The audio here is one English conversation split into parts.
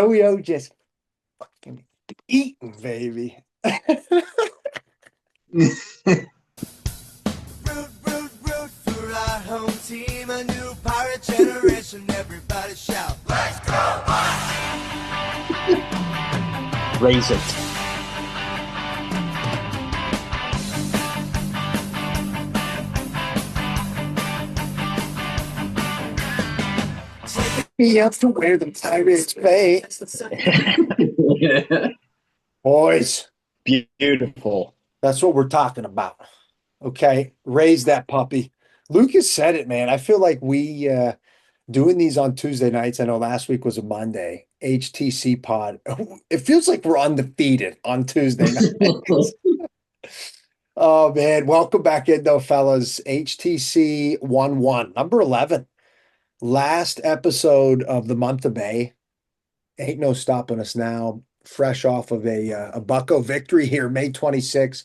JoeyO just fucking eating, baby. Root, root, root for our home team, a new pirate generation. Everybody shout, let's go! Raise it. He has to wear the Pirates face. Boys, Beautiful. that's what we're talking about. Okay, raise that puppy. Lucas said it, man. I feel like we doing these on Tuesday nights. I know last week was a Monday. HTC pod. It feels like we're undefeated on Tuesday nights. Oh man, welcome back in though, fellas. HTC 1-1, number 11. Last episode of the month of May. Ain't no stopping us now. Fresh off of a Bucko victory here, May 26th,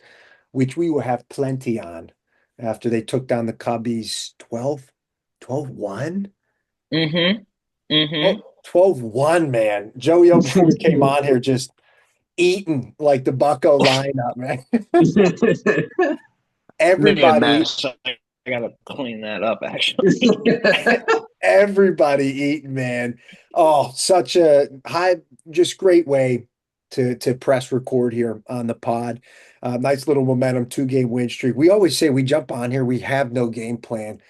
which we will have plenty on after they took down the Cubbies 12-1. Mm-hmm. Mm-hmm. 12-1, man. JoeyO, before we came on here, just eating like the Bucko lineup, man. Man, Everybody, Matt, I gotta clean that up actually. everybody eating, man. Oh, such a high, just great way to press record here on the pod. Nice little momentum, 2-game win streak. We always say we jump on here, we have no game plan.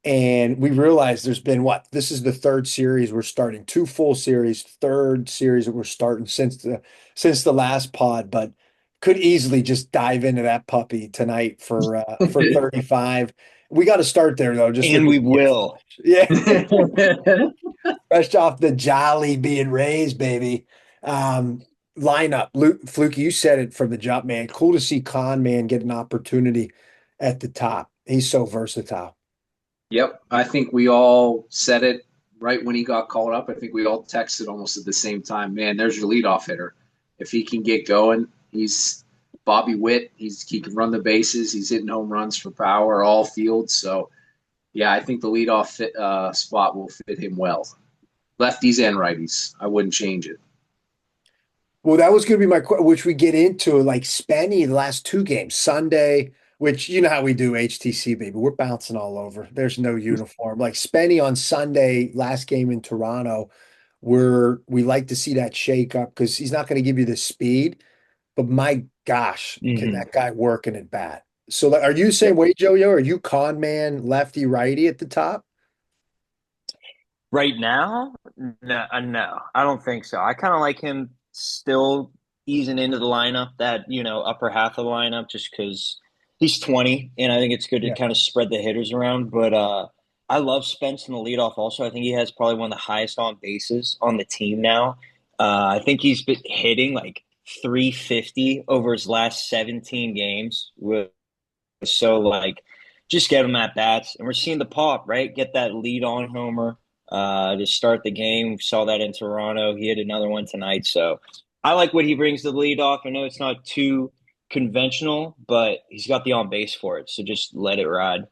And we realize there's been what? This is the third series we're starting, two full series, third series that we're starting since the last pod, but could easily just dive into that puppy tonight for 35. We got to start there though, just And with we will. yeah, fresh off the jolly being raised, baby. Lineup, Luke Fluky, you said it from the jump, man. Cool to see Con man get an opportunity at the top. He's so versatile. Yep, I think we all said it right when he got called up. I think we all texted almost at the same time. Man, there's your leadoff hitter. If he can get going, he's Bobby Witt. He can run the bases. He's hitting home runs for power all fields. So, yeah, I think the leadoff spot will fit him well. Lefties and righties. I wouldn't change it. Well, that was going to be my question, which we get into like Spenny the last two games, Sunday, which you know how we do HTC, baby. We're bouncing all over. There's no uniform. Like Spenny on Sunday, last game in Toronto, where we like to see that shake up because he's not going to give you the speed, but my gosh, can Mhm. that guy work in at bat? So like, are you the same way, JoeyO? Are you con man, lefty, righty at the top? Right now, no, I don't think so. I kind of like him still easing into the lineup, that upper half of the lineup, just because he's 20, and I think it's good to Yeah. kind of spread the hitters around. But I love Spence in the leadoff. Also, I think he has probably one of the highest on bases on the team now. I think he's been hitting like 350 over his last 17 games. So like, just get him at bats, and we're seeing the pop, right? Get that lead on homer to start the game. We saw that in Toronto. He had another one tonight. So I like what he brings to the leadoff. I know it's not too conventional, but he's got the on base for it. So just let it ride.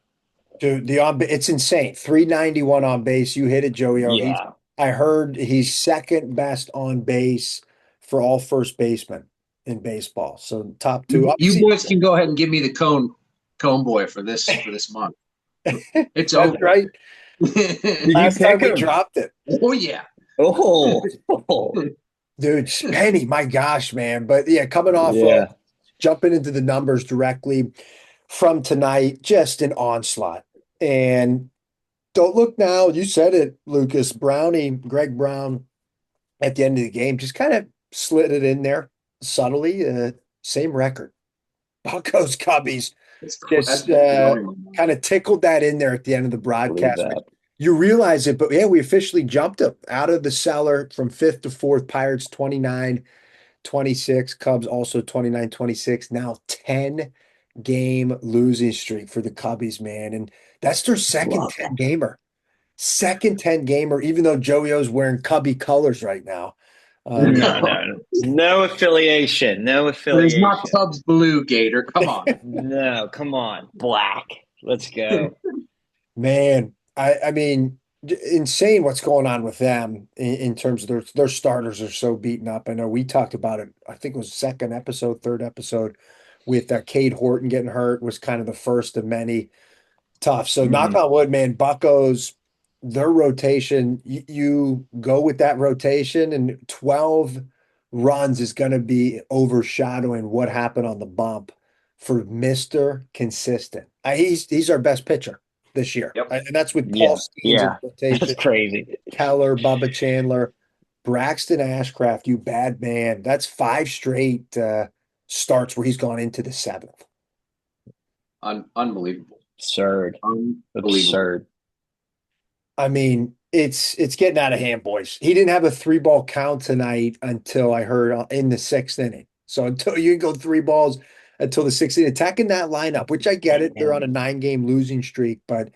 Dude, it's insane. 391 on base. You hit it, JoeyO. Yeah. I heard he's second best on base for all first basemen in baseball. So top two. You Obviously, boys can go ahead and give me the cone boy for this month. It's that's over. right. Did you Last time pick we him? dropped it. Oh yeah. Oh, Dude, Spenny, my gosh, man. But yeah, coming off yeah. jumping into the numbers directly from tonight, just an onslaught. And don't look now, you said it, Lucas. Greg Brown at the end of the game just kind of slid it in there subtly. Same record. Buckos Cubbies That's just kind of tickled that in there at the end of the Believe broadcast. that. You realize it, but yeah, we officially jumped up out of the cellar from fifth to fourth. Pirates 29-26, Cubs also 29-26. Now 10-game losing streak for the Cubbies, man. And that's their second Love 10 gamer. Second 10 gamer, even though JoeyO's wearing Cubby colors right now. No affiliation. No But it's not affiliation. Cubs blue, Gator. Come on. No, come on. Black. Let's go. Man, I mean, insane what's going on with them in terms of their starters are so beaten up. I know we talked about it. I think it was second episode, third episode with Cade Horton getting hurt was kind of the first of many. Tough. So knock Mhm. on wood, man. Buckos, their rotation, you go with that rotation, and 12 runs is going to be overshadowing what happened on the bump for Mr. Consistent. He's our best pitcher this year. Yep. And that's with Paul Yeah, Skenes in yeah, that's rotation, crazy. Keller, Bubba Chandler, Braxton Ashcraft, you bad man. That's five straight starts where he's gone into the seventh. Unbelievable. Absurd, Unbelievable. absurd. I mean, it's getting out of hand, boys. He didn't have a three ball count tonight until I heard in the sixth inning. So until you can go three balls until the sixth inning, attacking that lineup, which I get it, they're on a 9 game losing streak, but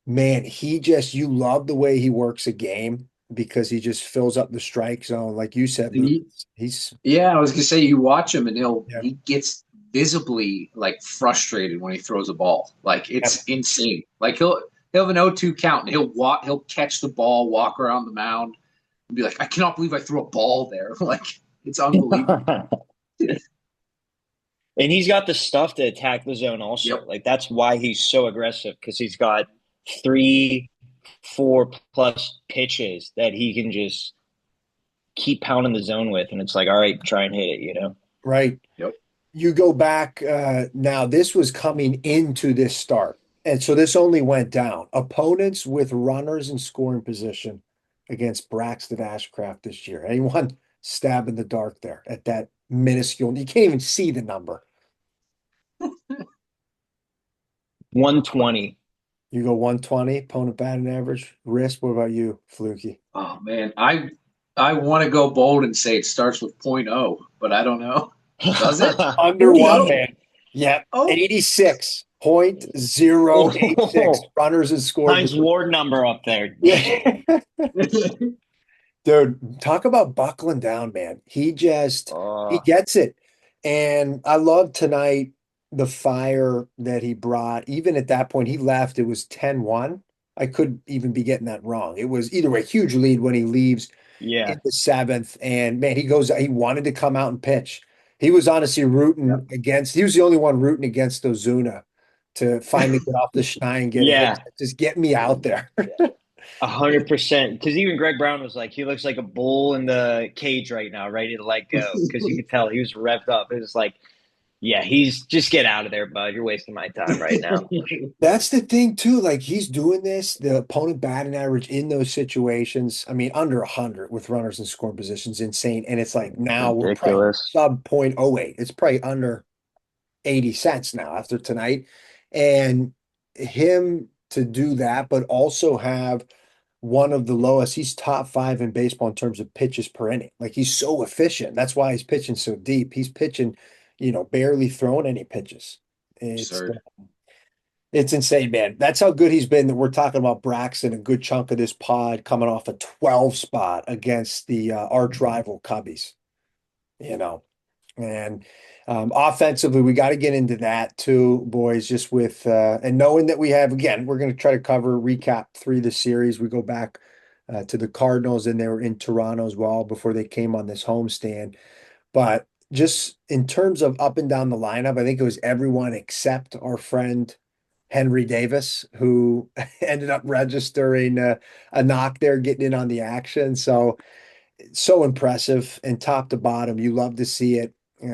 man, you love the way he works a game because he just fills up the strike zone, like you said, And Luke. he, He's yeah, I was gonna say you watch him and yeah, he gets visibly like frustrated when he throws a ball. Like yeah, it's insane. Like he'll have an 0-2 count and he'll catch the ball, walk around the mound, and be like, I cannot believe I threw a ball there. Like it's unbelievable. And he's got the stuff to attack the zone also. Yep. Like that's why he's so aggressive because he's got 3, 4 plus pitches that he can just keep pounding the zone with. And it's like, all right, try and hit it, you know? right. Yep. You go back now, this was coming into this start. And so this only went down. Opponents with runners in scoring position against Braxton Ashcraft this year. Anyone stab in the dark there at that minuscule? You can't even see the number. 120. You go 120, opponent batting average. Risk, what about you, Fluky? Oh man, I want to go bold and say it starts with point oh, but I don't know. Does it? Under Here we one, go. man. Yep. Oh, 86.086 runners in scoring Heinz position. Ward number up there. Yeah. Dude, talk about buckling down, man. He Uh, gets it. And I love tonight the fire that he brought. Even at that point, he left, it was 10-1. I could even be getting that wrong. It was either way, huge lead when he leaves in yeah. the seventh. And man, he wanted to come out and pitch. He was honestly rooting against, he was the only one rooting against Ozuna to finally get off the schneid, get a hit. Yeah. Just get me out there. 100%. Because even Greg Brown was like, he looks like a bull in the cage right now, ready to let go. Because you could tell he was revved up. It was like, yeah, he's just get out of there, bud. You're wasting my time right now. That's the thing too. Like he's doing this, the opponent batting average in those situations. I mean, under 100 with runners in scoring positions, insane. And it's like now we're probably Ridiculous. sub .08. It's probably under 80 cents now after tonight. And him to do that, but also have one of the lowest. He's top five in baseball in terms of pitches per inning. Like he's so efficient. That's why he's pitching so deep. He's pitching, barely throwing any pitches. It's absurd. it's insane, man. That's how good he's been. That we're talking about Braxton, a good chunk of this pod coming off a 12 spot against the arch rival Cubbies, you know. And offensively, we got to get into that too, boys, just with and knowing that we have, again, we're going to try to recap 3 of the series. We go back to the Cardinals, and they were in Toronto as well before they came on this homestand. But just in terms of up and down the lineup, I think it was everyone except our friend Henry Davis, who ended up registering a knock there, getting in on the action. So impressive and top to bottom. You love to see it.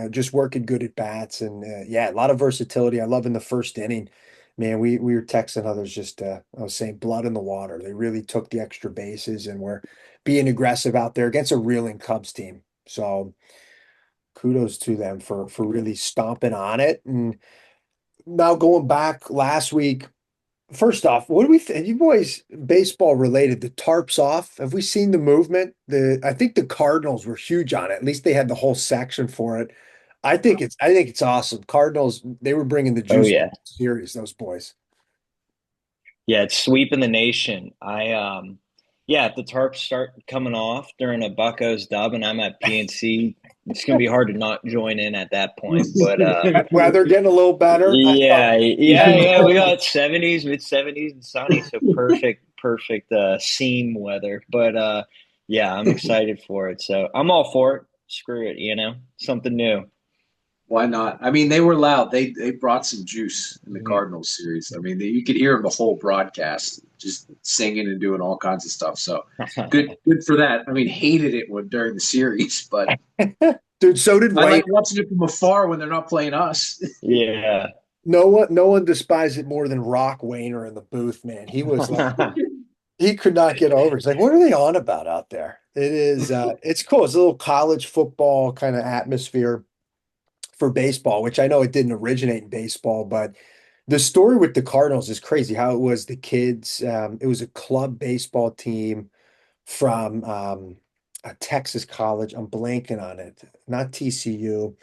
Just working good at bats and yeah, a lot of versatility. I love in the first inning, man. We were texting others just I was saying blood in the water. They really took the extra bases and were being aggressive out there against a reeling Cubs team. So kudos to them for really stomping on it. And now going back last week, first off, what do we think? You boys, baseball related, the tarps off. Have we seen the movement? I think the Cardinals were huge on it. At least they had the whole section for it. I think it's awesome. Cardinals, they were bringing the Oh, juice to yeah. the series, those boys. Yeah, it's sweeping the nation. Yeah, if the tarps start coming off during a Buccos dub and I'm at PNC, it's gonna be hard to not join in at that point. But Weather getting a little better. yeah, You yeah, can yeah. We go. got 70s, mid 70s and sunny, so perfect, perfect seam weather. But yeah, I'm excited for it. So I'm all for it. Screw it, something new. Why not? I mean, they were loud. They brought some juice in the Mhm. Cardinals series. I mean, you could hear them the whole broadcast, just singing and doing all kinds of stuff. So good for that. I mean, hated it during the series, but Dude, so did I Wayne. like watching it from afar when they're not playing us. Yeah. No one despised it more than Rock Wayner in the booth, man. He was like he could not get over. It's like, what are they on about out there? It is it's cool. It's a little college football kind of atmosphere for baseball, which I know it didn't originate in baseball, but the story with the Cardinals is crazy. How it was the kids, it was a club baseball team from a Texas college. I'm blanking on it, not TCU.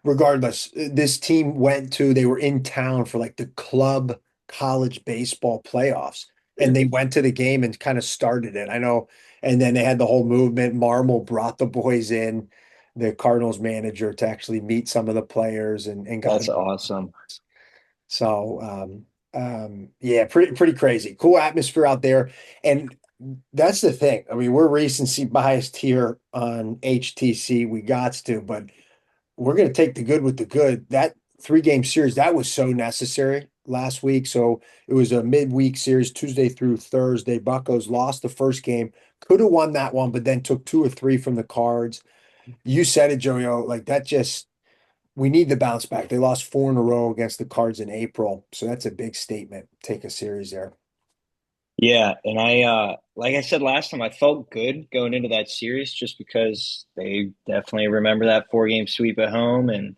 Regardless, this team they were in town for like the club college baseball playoffs, and they went to the game and kind of started it. I know, and then they had the whole movement. Marmol brought the boys in, the Cardinals manager, to actually meet some of the players and got That's them. awesome. So yeah, pretty crazy. Cool atmosphere out there. And that's the thing. I mean, we're recency biased here on HTC. We got to, but we're going to take the good with the good. That 3-game series, that was so necessary last week. So it was a midweek series, Tuesday through Thursday. Buccos lost the first game, could have won that one, but then took 2 or 3 from the Cards. You said it, JoeyO, like that just we need the bounce back. They lost 4 in a row against the Cards in April. So that's a big statement. Take a series there. Yeah, and I like I said last time, I felt good going into that series just because they definitely remember that 4-game sweep at home and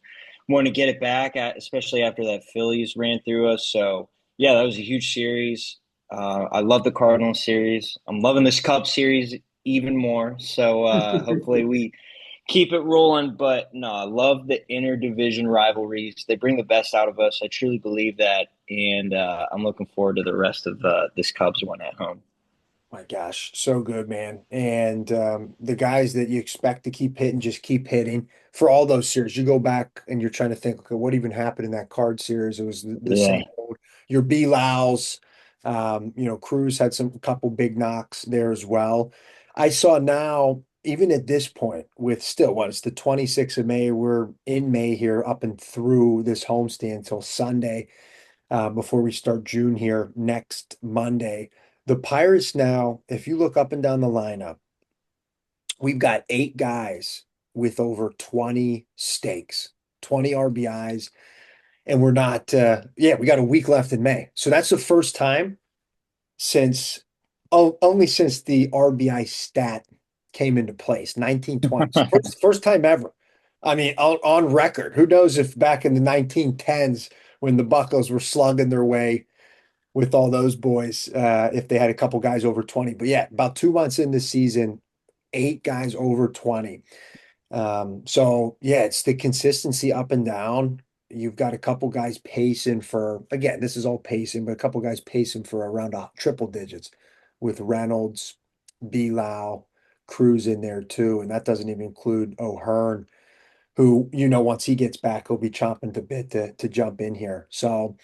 want to get it back, especially after that Phillies ran through us. So yeah, that was a huge series. I love the Cardinals series. I'm loving this Cup series even more. So hopefully we keep it rolling. But no, I love the interdivision rivalries. They bring the best out of us. I truly believe that, and I'm looking forward to the rest of this Cubs one at home. My gosh, so good, man. And the guys that you expect to keep hitting just keep hitting for all those series. You go back and you're trying to think, okay, what even happened in that card series? It was the Yeah, same old. Your B Lows, Cruz had some couple big knocks there as well. I saw now, even at this point, with still what, it's the 26th of May. We're in May here up and through this homestand until Sunday, before we start June here next Monday. The Pirates now, if you look up and down the lineup, we've got 8 guys with over 20 stakes, 20 RBIs, and we're not, yeah, we got a week left in May. So that's the first time since, oh, only since the RBI stat came into place, 1920s. First time ever. I mean, on record. Who knows if back in the 1910s when the Buccos were slugging their way with all those boys, if they had a couple guys over 20. But yeah, about 2 months in the season, 8 guys over 20. So yeah, it's the consistency up and down. You've got a couple guys pacing for, again, this is all pacing, but a couple guys pacing for around triple digits with Reynolds, Belau, Cruz in there too. And that doesn't even include O'Hearn, who, once he gets back, he'll be chomping the bit to jump in here. So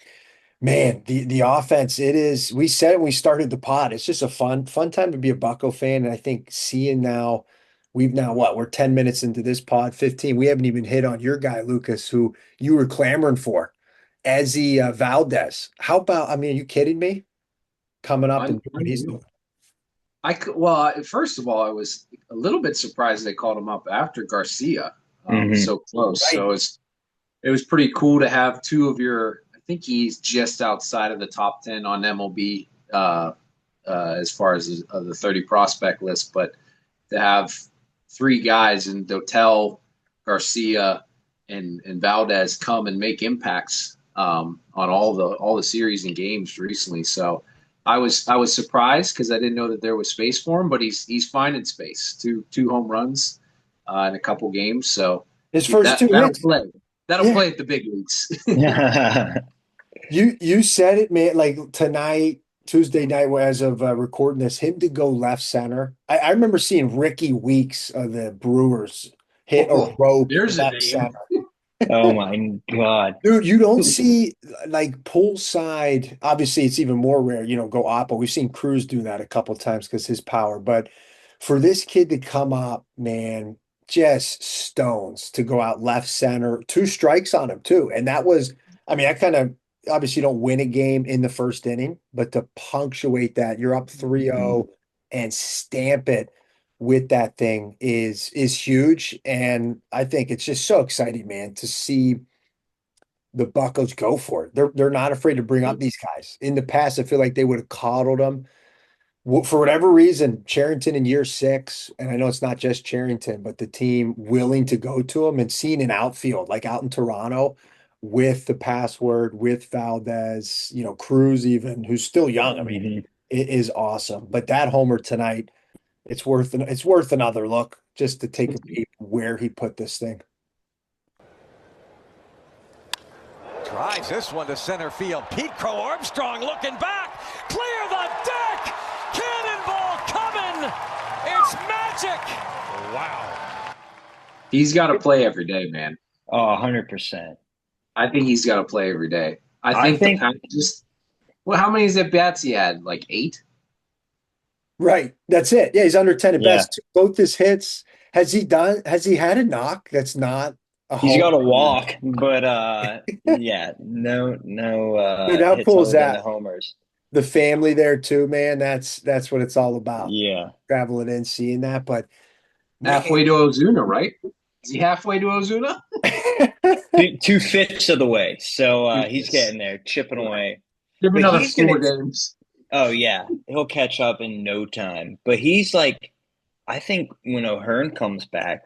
man, the offense, it is, we said it when we started the pod. It's just a fun time to be a Bucco fan. And I think seeing now, we've now what, we're 10 minutes into this pod, 15. We haven't even hit on your guy, Lucas, who you were clamoring for, Ezzy Valdez. How about, I mean, are you kidding me? Coming up and what he's doing. Well, first of all, I was a little bit surprised they called him up after Garcia was hmm so close. Right. So it was pretty cool to have two of your. I think he's just outside of the top 10 on MLB as far as the 30 prospect list, but to have 3 guys in Dotel, Garcia, and Valdez come and make impacts on all the series and games recently. So I was surprised because I didn't know that there was space for him, but he's finding space. Two home runs in a couple games, so His first 2 that'll hits. play. That'll Yeah. play at the big leagues. You said it, man, like tonight, Tuesday night, as of recording this, him to go left center. I remember seeing Ricky Weeks of the Brewers hit a Oh, rope there's a left name. center. Oh my God. Dude, you don't see like poolside. Obviously, it's even more rare, go oppo. We've seen Cruz do that a couple times because his power. But for this kid to come up, man, just stones to go out left center, two strikes on him too. And that was, I mean, I kind of obviously don't win a game in the first inning, but to punctuate that, you're up 3-0 and stamp it with that thing is huge. And I think it's just so exciting, man, to see the Buccos go for it. They're not afraid to bring up these guys. In the past, I feel like they would have coddled them. For whatever reason, Charrington in year 6, and I know it's not just Charrington, but the team willing to go to him and seeing an outfield like out in Toronto with the password, with Valdez, Cruz even, who's still young. I mean, Mhm. it is awesome. But that homer tonight, it's worth another look just to take a peek where he put this thing. Drives this one to center field. Pete Crow Armstrong looking back. Clear the deck. Cannonball coming. It's magic. Wow. He's got to play every day, man. Oh, 100%. I think he's got to play every day. I I think the think, Pirates just. Well, how many at bats he had? Like 8. Right. That's it. Yeah, he's under 10 at yeah, best. Both his hits. Has he had a knock that's not a he's home got to run? walk, but yeah, no Dude, how hits cool is other than the that? homers. The family there too, man. That's what it's all about. Yeah. Traveling in, seeing that. But man, Halfway to Ozuna, right? Is he halfway to Ozuna? Two-fifths of the way. So he's Goodness. getting there, chipping away. Give him But another he's gonna 4 games. oh yeah, he'll catch up in no time. But he's like I think when O'Hearn comes back,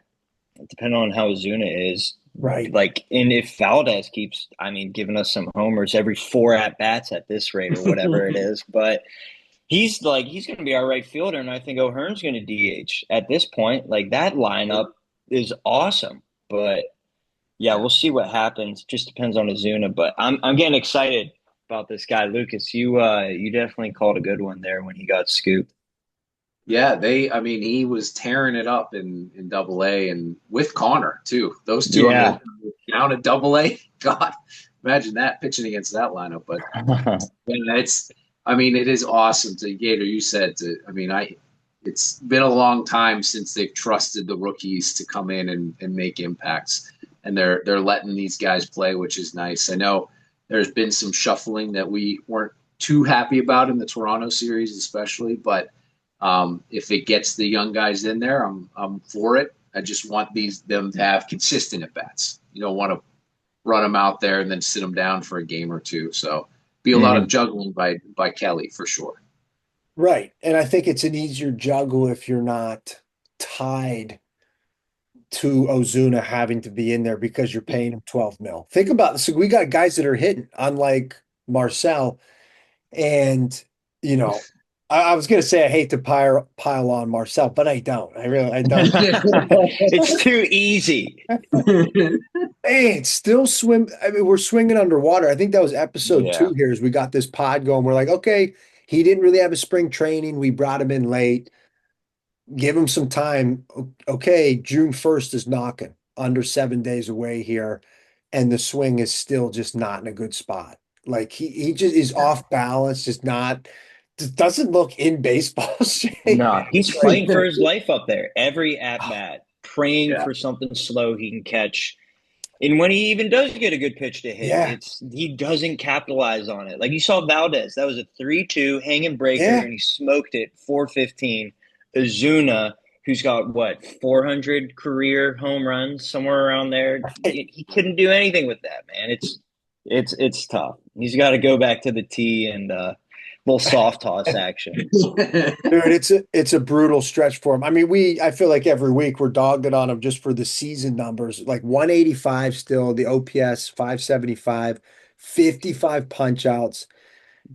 depending on how Zuna is, right. like, and if Valdez keeps, I mean, giving us some homers every 4 at bats at this rate or whatever it is, but he's going to be our right fielder, and I think O'Hearn's going to DH at this point. Like that lineup is awesome, but yeah, we'll see what happens. Just depends on Azuna, but I'm getting excited about this guy, Lucas. You definitely called a good one there when he got scooped. Yeah, I mean, he was tearing it up in Double A and with Connor too. Those two on Yeah. the down at Double A. God, imagine that pitching against that lineup. But yeah, I mean, it is awesome to Gator. You said I mean, it's been a long time since they've trusted the rookies to come in and make impacts, and they're letting these guys play, which is nice. I know there's been some shuffling that we weren't too happy about in the Toronto series, especially, but if it gets the young guys in there, I'm for it. I just want them to have consistent at bats. You don't want to run them out there and then sit them down for a game or two. So be a lot of Mhm. juggling by Kelly for sure. Right. And I think it's an easier juggle if you're not tied to Ozuna having to be in there because you're paying him 12 mil. Think about this. So we got guys that are hitting, unlike Marcel. And, you know, I was gonna say I hate to pile on Marcel, but I don't. I don't. It's too easy. Man, still swim. I mean, we're swinging underwater. I think that was episode Yeah. 2 here as we got this pod going. We're like, okay, he didn't really have a spring training. We brought him in late. Give him some time. Okay, June 1st is knocking, under 7 days away here, and the swing is still just not in a good spot. Like he just is off balance, just doesn't look in baseball shape. No, he's fighting for his life up there. Every at bat, praying Yeah. for something slow he can catch. And when he even does get a good pitch to hit, Yeah, he doesn't capitalize on it. Like you saw Valdez, that was a 3-2 hanging breaker, yeah. and he smoked it 415. Azuna, who's got what 400 career home runs somewhere around there, he couldn't do anything with that, man. It's tough. He's got to go back to the tee and little soft toss action. Dude, it's a brutal stretch for him. I mean, I feel like every week we're dogged it on him just for the season numbers. Like 185 still, the OPS 575, 55 punch outs,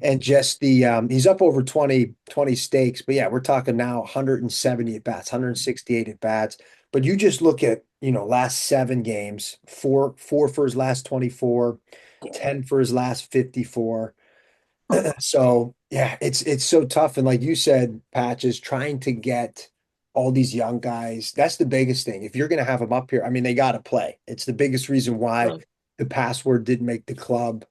and just he's up over 20 stakes. But yeah, we're talking now 170 at bats, 168 at bats. But you just look at, last 7 games, four for his last 24, 10 for his last 54. So yeah, it's so tough. And like you said, Patch is trying to get all these young guys. That's the biggest thing. If you're going to have them up here, I mean, they got to play. It's the biggest reason why Right. the password didn't make the club,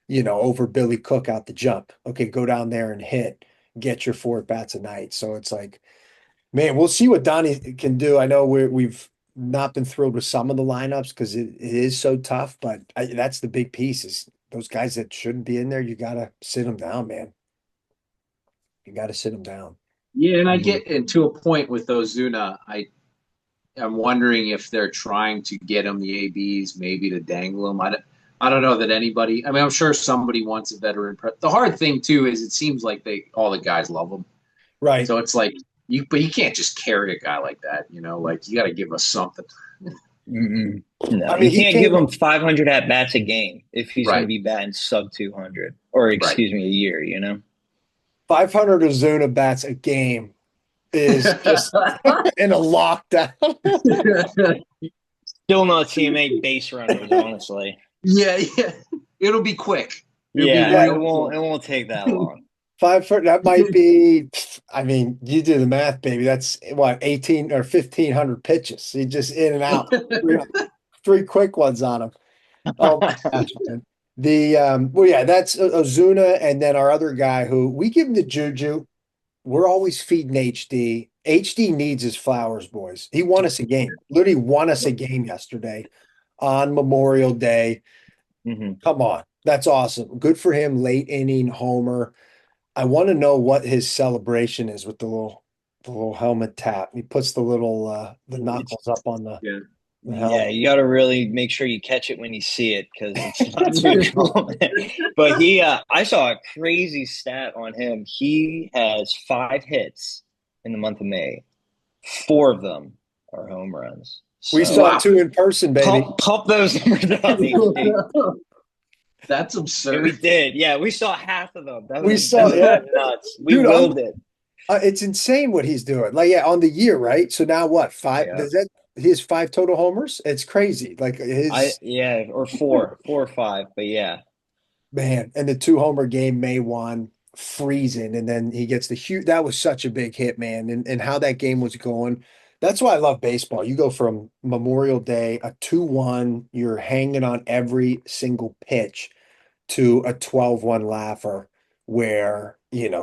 over Billy Cook out the jump. Okay, go down there and hit, get your 4 at-bats a night. So it's like, man, we'll see what Donnie can do. I know we've not been thrilled with some of the lineups because it is so tough, but that's the big piece is those guys that shouldn't be in there, you got to sit them down, man. You got to sit them down. Yeah, and I get into a point with Ozuna. I'm wondering if they're trying to get him the ABs, maybe to dangle him. I don't know that anybody. I mean, I'm sure somebody wants a veteran. The hard thing too is it seems like all the guys love him. Right. So it's like but you can't just carry a guy like that. Like you got to give us something. Mm-mm. No, I mean, you can't give him 500 at bats a game if he's going to Right. be batting sub 200, or excuse me, a year. 500 Ozuna bats a game is just in a lockdown. Still not CMA base runners, honestly. Yeah. It'll be quick. Yeah, it won't take that long. 500, that might be, I mean, you do the math, baby. That's what, 18 or 1,500 pitches. He just in and out. Three quick ones on him. Oh my gosh, man. Well, yeah, that's Ozuna, and then our other guy who we give him the juju. We're always feeding HD. HD needs his flowers, boys. He won us a game. Literally won us a game yesterday on Memorial Day. Mhm. Come on. That's awesome. Good for him. Late inning homer. I want to know what his celebration is with the little helmet tap. He puts the little the knuckles up on the Yeah. the Yeah, helmet. you got to really make sure you catch it when you see it because it's not too cool. But I saw a crazy stat on him. He has 5 hits in the month of May. 4 of them are home runs. We So saw 2 in person, baby. pump those numbers up, HD. That's And absurd. we did. Yeah, we saw half of them. We saw, yeah. Nuts. We Dude, willed it. It's insane what he's doing. Like, yeah, on the year, right? So now what? 5? Yeah. Does that he has 5 total homers? It's crazy. Like his Or 4 or 5, but yeah. man, and the 2 homer game, May 1, freezing, and then he gets the huge. That was such a big hit, man, and how that game was going. That's why I love baseball. You go from Memorial Day, a 2-1, you're hanging on every single pitch, to a 12-1 laugher where,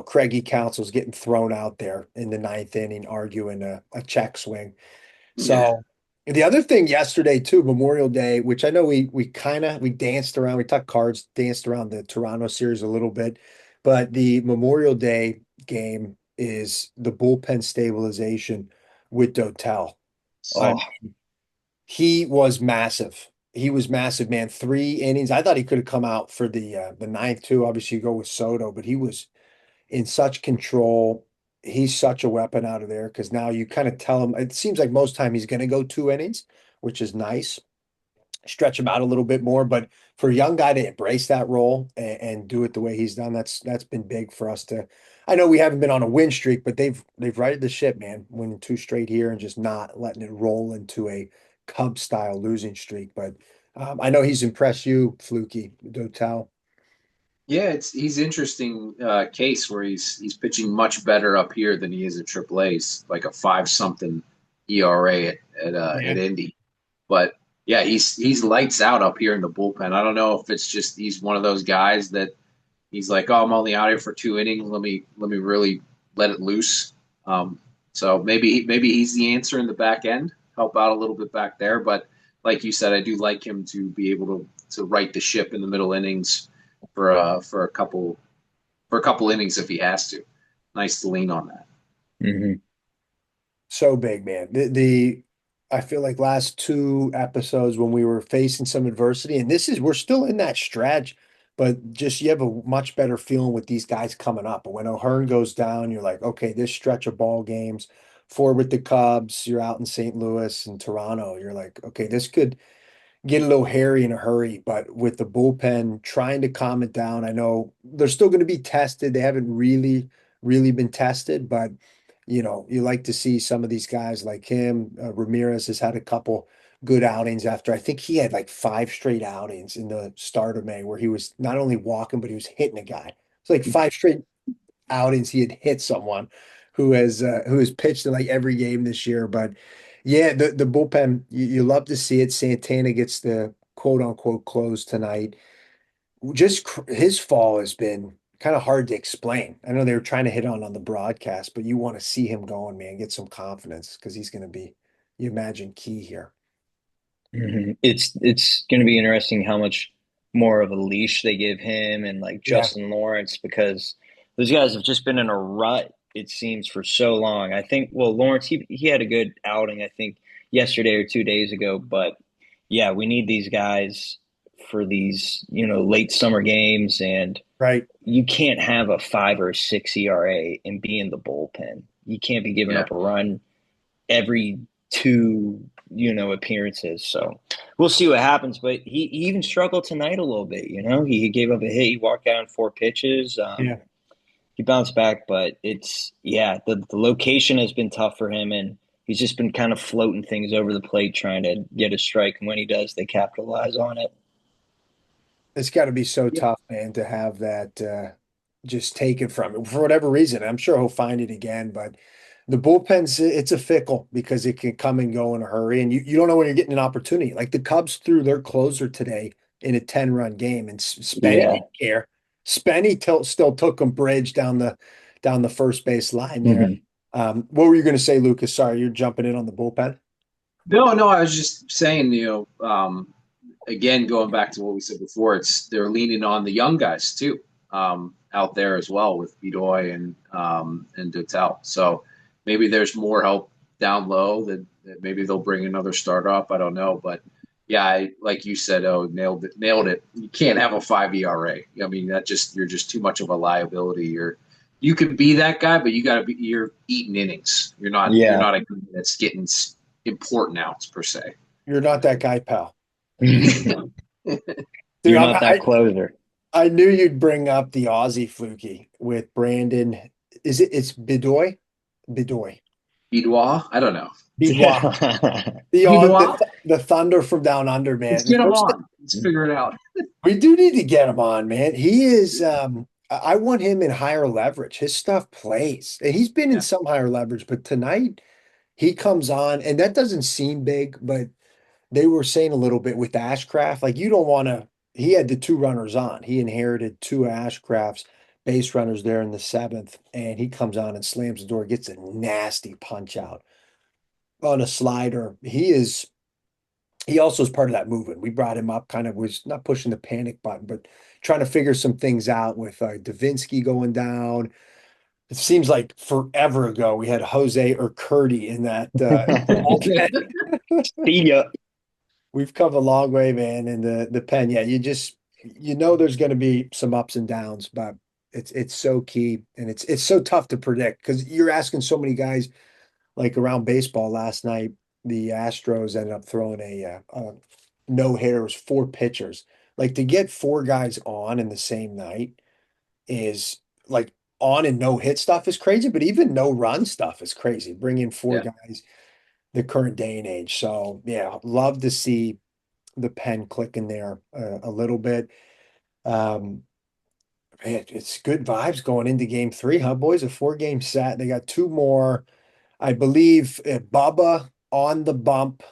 Craigie Council's getting thrown out there in the 9th inning arguing a check swing. So the other thing yesterday too, Memorial Day, which I know we danced around, we talked cards, danced around the Toronto series a little bit, but the Memorial Day game is the bullpen stabilization with Dotel. I Oh, mean, he was massive. He was massive, man. 3 innings. I thought he could have come out for the ninth too. Obviously, you go with Soto, but he was in such control. He's such a weapon out of there because now you kind of tell him. It seems like most time he's going to go 2 innings, which is nice. Stretch him out a little bit more, but for a young guy to embrace that role and do it the way he's done, that's been big for us to. I know we haven't been on a win streak, but they've righted the ship, man. Winning 2 straight here and just not letting it roll into a Cub style losing streak. But I know he's impressed you, Fluky, Dotel. Yeah, he's interesting case where he's pitching much better up here than he is at AAA's, like a 5-something ERA at Indy. But yeah, he's lights out up here in the bullpen. I don't know if it's just he's one of those guys that he's like, oh, I'm only out here for 2 innings. Let me really let it loose. So maybe he's the answer in the back end, help out a little bit back there. But like you said, I do like him to be able to right the ship in the middle innings for a couple innings if he has to. Nice to lean on that. mm-hmm. So big, man. I feel like last 2 episodes when we were facing some adversity, and we're still in that stretch, but just you have a much better feeling with these guys coming up. But when O'Hearn goes down, you're like, okay, this stretch of ball games, 4 with the Cubs, you're out in St. Louis and Toronto, you're like, okay, this could get a little hairy in a hurry, but with the bullpen trying to calm it down, I know they're still going to be tested. They haven't really been tested, but you like to see some of these guys like him. Ramirez has had a couple good outings after I think he had like 5 straight outings in the start of May where he was not only walking, but he was hitting a guy. It's like 5 straight outings he had hit someone who has pitched in like every game this year. But yeah, the bullpen, you love to see it. Santana gets the quote unquote close tonight. Just his fall has been kind of hard to explain. I know they were trying to hit on the broadcast, but you want to see him going, man, get some confidence because he's going to be, you imagine, key here. It's going to be interesting how much more of a leash they give him and like Yeah, Justin Lawrence because those guys have just been in a rut, it seems, for so long. I think, well, Lawrence, he had a good outing, I think, yesterday or 2 days ago. But yeah, we need these guys for these, late summer games. And right. you can't have a 5 or 6 ERA and be in the bullpen. You can't be giving Yeah. up a run every two, appearances. So we'll see what happens. But he even struggled tonight a little bit. He gave up a hit. He walked down 4 pitches. Yeah. He bounced back, but the location has been tough for him, and he's just been kind of floating things over the plate, trying to get a strike. And when he does, they capitalize on it. It's got to be so tough, man, to have that just taken from him for whatever reason. I'm sure he'll find it again, but the bullpen's it's a fickle because it can come and go in a hurry, and you don't know when you're getting an opportunity. Like the Cubs threw their closer today in a 10-run game, and Spenny Yeah. didn't care. Spenny still took him bridge down the first base line there. Mhm. What were you going to say, Lucas? Sorry, you're jumping in on the bullpen. No, I was just saying, again, going back to what we said before, they're leaning on the young guys too, out there as well with Bedoy and Dotel. So maybe there's more help down low that maybe they'll bring another starter up. I don't know, but yeah, like you said, nailed it. You can't have a 5 ERA. I mean, you're just too much of a liability. You could be that guy, but you're eating innings. You're not a guy that's getting important outs per se. You're not that guy, pal. You're Dude, not that closer. I knew you'd bring up the Aussie fluky with Brandon. It's Bidoy? Bidoy. Bidois? I don't know. Bidois. Bidois? The Thunder from down under, man. Let's get him on. Let's figure it out. We do need to get him on, man. He is I want him in higher leverage. His stuff plays. And he's been in some higher leverage, but tonight he comes on, and that doesn't seem big, but they were saying a little bit with Ashcraft, like you don't want to. He had the two runners on. He inherited two Ashcrafts, base runners there in the seventh, and he comes on and slams the door, gets a nasty punch out on a slider. He also is part of that movement. We brought him up, kind of was not pushing the panic button, but trying to figure some things out with Davinsky going down. It seems like forever ago we had Jose Urquidy in that. See ya. We've come a long way, man. In the pen, yeah, there's going to be some ups and downs, but it's so key, and it's so tough to predict because you're asking so many guys. Like around baseball last night, the Astros ended up throwing a no hitter. It was four pitchers. Like to get four guys on in the same night is like on and no hit stuff is crazy, but even no run stuff is crazy. Bring in four guys the current day and age. So yeah, love to see the pen clicking there a little bit. Man, it's good vibes going into game 3, huh, boys? A 4-game set. They got 2 more. I believe Bubba on the bump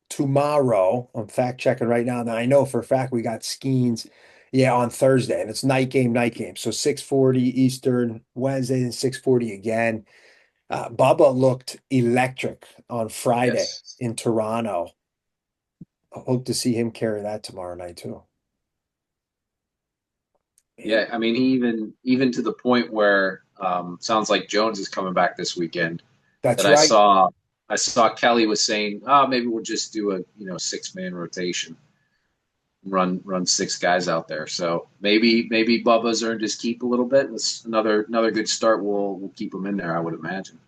tomorrow. I'm fact checking right now. Now I know for a fact we got Skenes, on Thursday, and it's night game. So 6:40 Eastern Wednesday and 6:40 again. Bubba looked electric on Friday in Toronto. I hope to see him carry that tomorrow night too. Yeah, I mean, he even to the point where sounds like Jones is coming back this weekend. That's that right. I saw Kelly was saying, maybe we'll just do a 6-man rotation, run 6 guys out there. So maybe Bubba's earned his keep a little bit. It's another good start. We'll keep him in there, I would imagine.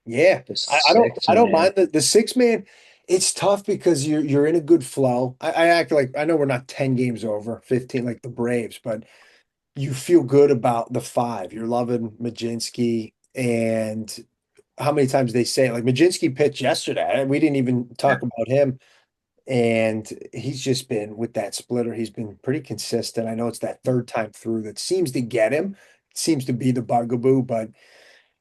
Yeah, I don't mind the 6-man. It's tough because you're in a good flow. I act like I know we're not 10 games over, 15 like the Braves, but you feel good about the 5. You're loving Majinski, and how many times they say it. Like Majinski pitched yesterday. We didn't even talk about him. And he's just been with that splitter. He's been pretty consistent. I know it's that third time through that seems to get him. It seems to be the bugaboo, but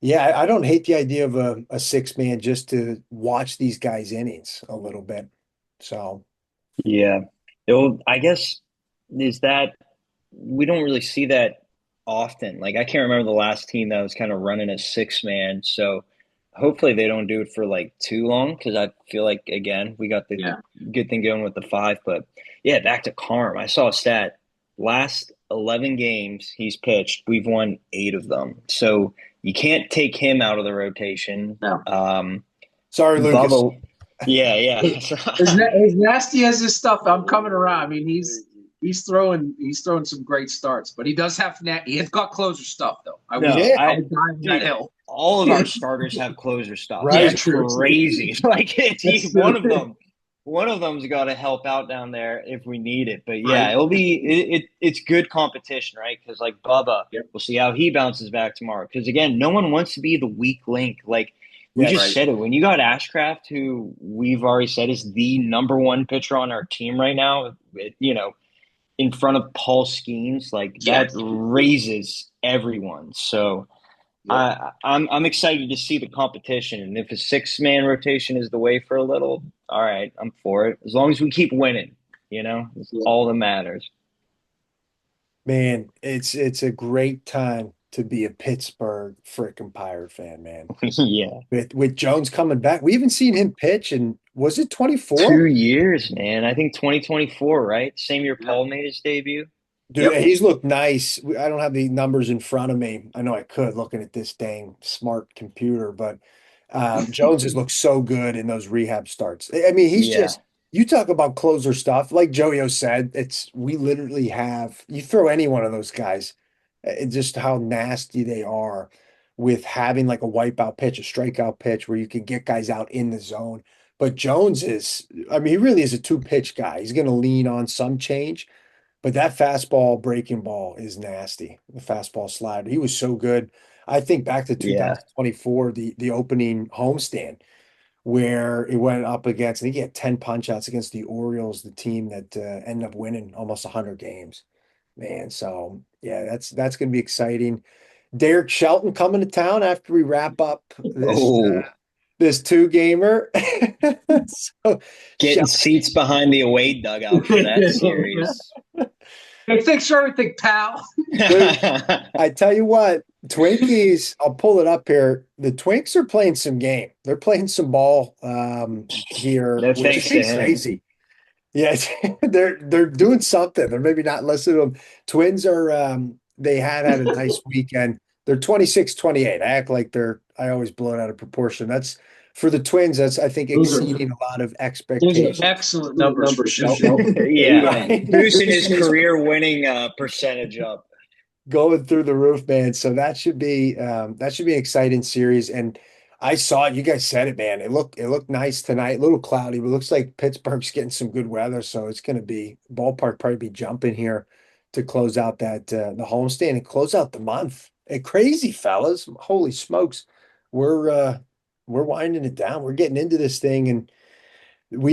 Yeah, I don't hate the idea of a six man just to watch these guys' innings a little bit. So Yeah. I guess is that we don't really see that often. Like I can't remember the last team that was kind of running a six man. So hopefully they don't do it for like too long because I feel like again we got the Yeah. good thing going with the five. But yeah, back to Carm. I saw a stat. Last 11 games he's pitched, we've won 8 of them. So you can't take him out of the rotation. No. sorry, Lucas. Bubba, yeah, yeah. As nasty as his stuff, I'm coming around. I mean, he's throwing some great starts, but he does have he has got closer stuff though. I will No, Yeah, I will die on that dude, hill. all of our starters have closer stuff. Right. It's crazy. Like That's one true. of them, one of them's got to help out down there if we need it. But yeah, Right. it'll be it's good competition, right? Because like Bubba, Yep. we'll see how he bounces back tomorrow. Because again, no one wants to be the weak link. Like we Yeah, just right. said it when you got Ashcraft, who we've already said is the number one pitcher on our team right now. In front of Paul Skenes, like that Yes. raises everyone. So. Yep. I'm excited to see the competition, and if a six-man rotation is the way for a little, all right, I'm for it. As long as we keep winning, it's Yeah. all that matters. man, it's a great time to be a Pittsburgh frickin' Pirate fan, man. Yeah, With Jones coming back, we haven't seen him pitch in was it 24? 2 years, man. I think 2024, right? Same year Yep. Paul made his debut. Dude, Yep. he's looked nice. I don't have the numbers in front of me. I know I could looking at this dang smart computer, but Jones has looked so good in those rehab starts. I mean, he's Yeah, just you talk about closer stuff. Like JoeyO said, it's we literally have you throw any one of those guys, just how nasty they are with having like a wipeout pitch, a strikeout pitch where you can get guys out in the zone. But Jones is, I mean, he really is a two pitch guy. He's going to lean on some change. But that fastball breaking ball is nasty. The fastball slider. He was so good. I think back to yeah, 2024, the opening homestand where he went up against, I think he had 10 punch outs against the Orioles, the team that ended up winning almost 100 games. Man, so yeah, that's going to be exciting. Derek Shelton coming to town after we wrap up Oh, this two gamer. So getting Shelton, seats behind the away dugout for that series. Hey, thanks for everything, pal. Dude, I tell you what, Twinkies, I'll pull it up here. The Twinks are playing some game. They're playing some ball here, No which thanks to is him. crazy. Yeah, they're doing something. They're maybe not listening to them. Twins are they had a nice weekend. They're 26-28. I act like I always blow it out of proportion. That's for the Twins, that's I think Those are exceeding a lot of those are expectations. excellent numbers for Shelton. Yeah, Right. boosting his career winning percentage up. Going through the roof, man. So that should be an exciting series. And I saw it. You guys said it, man. It looked nice tonight. A little cloudy, but it looks like Pittsburgh's getting some good weather. So it's going to be ballpark probably be jumping here to close out that the homestand and close out the month. Crazy fellas, holy smokes! We're uh we're winding it down. We're getting into this thing, and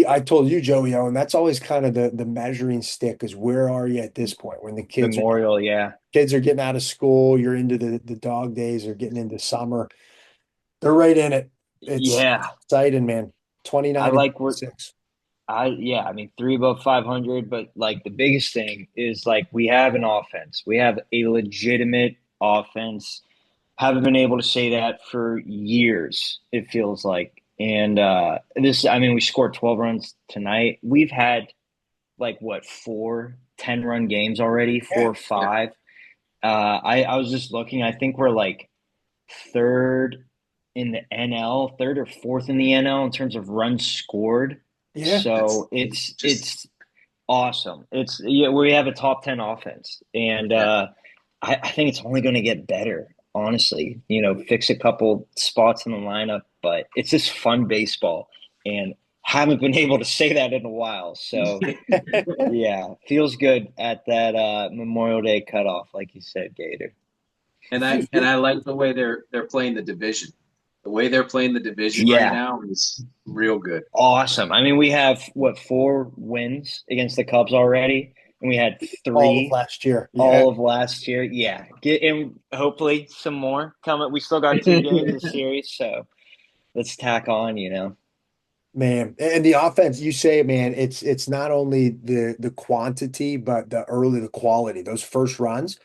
I told you, JoeyO, and that's always kind of the measuring stick is where are you at this point when the Memorial, yeah. kids are getting out of school, you're into the dog days or getting into summer. They're right in it. It's Yeah. exciting, man. I 29 and like what 6. I mean 3 above 500, but like the biggest thing is like we have an offense. We have a legitimate offense. Haven't been able to say that for years, it feels like. And I mean, we scored 12 runs tonight. We've had like what, 4 10-run games already, Yeah. 4 or 5. I was just looking, I think we're like third in the NL, third or fourth in the NL in terms of runs scored. Yeah. So Just it's awesome. We have a top 10 offense, and yeah. I think it's only going to get better. Honestly, fix a couple spots in the lineup, but it's just fun baseball, and haven't been able to say that in a while. So yeah, feels good at that Memorial Day cutoff, like you said, Gator. And I like the way they're playing the division. The way they're playing the division right Yeah, now is real good. awesome. I mean, we have what, 4 wins against the Cubs already. and we had all of three last year. Yeah. all of last year. Yeah, get and hopefully some more coming. We still got 2 games of series, so let's tack on. Man, and the offense, you say, man, it's not only the quantity, but the quality. Those first runs.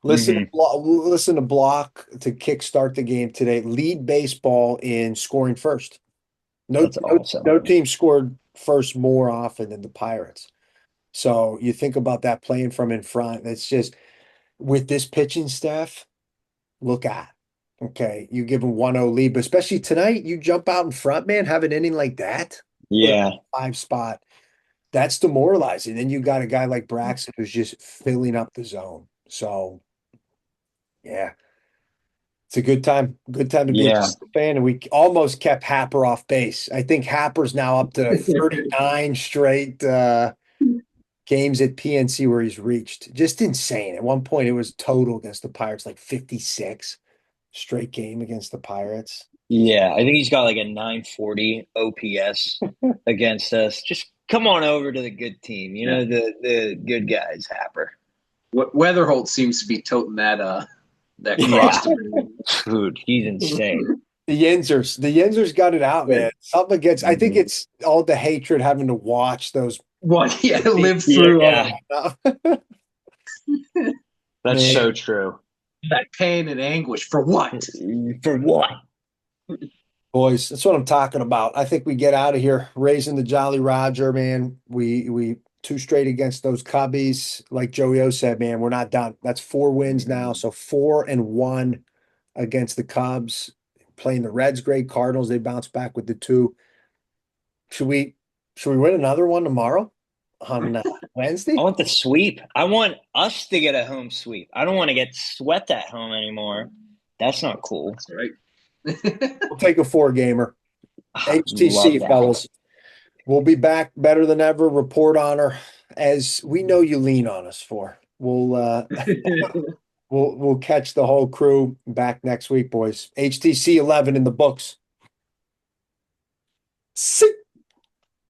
Hmm. Listen to block to kickstart the game today. Lead baseball in scoring first. No, That's no, awesome. no team scored first more often than the Pirates. So you think about that playing from in front. It's just with this pitching staff, look at. Okay, you give them 1-0 lead, but especially tonight, you jump out in front, man, have an inning like that, put Yeah, a 5 spot. That's demoralizing. Then you got a guy like Braxton who's just filling up the zone. So yeah, it's a good time. Good time to be a yeah, fan. And we almost kept Happer off base. I think Happer's now up to 39 straight games at PNC where he's reached. Just insane. At one point, it was total against the Pirates, like 56 straight game against the Pirates. yeah. I think he's got like a 940 OPS against us. Just come on over to the good team. Yeah. The good guys, Happer. Weatherholt seems to be toting that Yeah, cross to me. dude, he's insane. The Yinzers got it out, man. Something against, I think Mhm. it's all the hatred having to watch those. What? Yeah, live through all Yeah, that's Man, so true. that pain and anguish for what? For what? boys, that's what I'm talking about. I think we get out of here raising the Jolly Roger, man. We two straight against those Cubbies. Like JoeyO said, man, we're not done. That's 4 wins now. So 4-1 against the Cubs. Playing the Reds, great Cardinals. They bounce back with the 2. Should we should we win another one tomorrow on I Wednesday? want the sweep. I want us to get a home sweep. I don't want to get swept at home anymore. That's not cool. That's right. We'll take a 4-gamer. Love HTC, that. fellas. We'll be back better than ever. Report on her as we know you lean on us for. We'll catch the whole crew back next week, boys. HTC 11 in the books. See.